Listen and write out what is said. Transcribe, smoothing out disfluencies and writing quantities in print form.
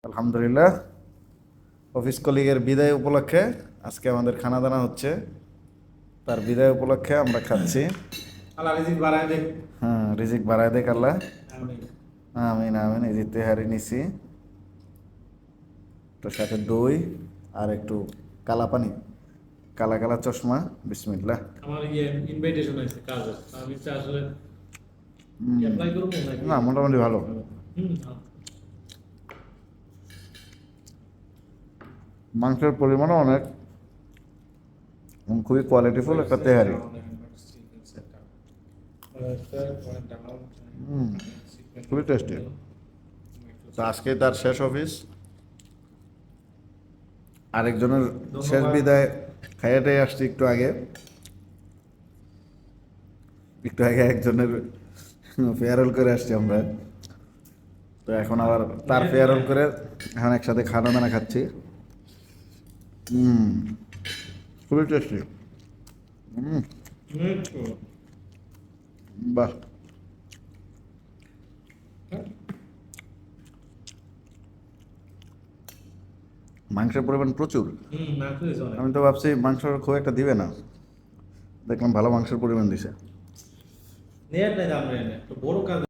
আলহামদুলিল্লাহ, অফিস কলিগের বিদায় উপলক্ষে আজকে আমাদের খানা দানা হচ্ছে। তার বিদায় উপলক্ষে আমরা খাচ্ছি। আল্লাহ রিজিক বাড়ায় দেখ। হ্যাঁ, রিজিক বাড়ায় দেখ আল্লাহ। আমিন। আমিন আমিন। এই যে তেহারি নিছি, তো সাথে দই আর একটু কালা পানি, কালা কালা চশমা। বিসমিল্লাহ। আমার ইনভাইটেশন আছে কাজে, আমি তো আসলে হুম, অ্যাপ্লাই করবো নাকি? না মোটামুটি ভালো। হ্যাঁ। মাংসের পরিমাণও অনেক, এবং খুবই কোয়ালিটিফুল একটা তেহারি। হুম, খুবই টেস্টি। তো আজকে তার শেষ অফিস, আরেকজনের শেষ বিদায় খাইয়াটাই আসছি একটু আগে। একটু আগে একজনের ফেয়ারওয়েল করে আসছি আমরা, তো এখন আবার তার ফেয়ারওয়েল করে এখন একসাথে খানা দানা খাচ্ছি। হুম, খুবই টেস্টি। হুম, বাহ। মাংসের পরিমাণ প্রচুর। আমি তো ভাবছি মাংস খুব একটা দিবে না, দেখলাম ভালো মাংসের পরিমাণ দিছে। নেয়ার নাই আমরা বড় কাজ।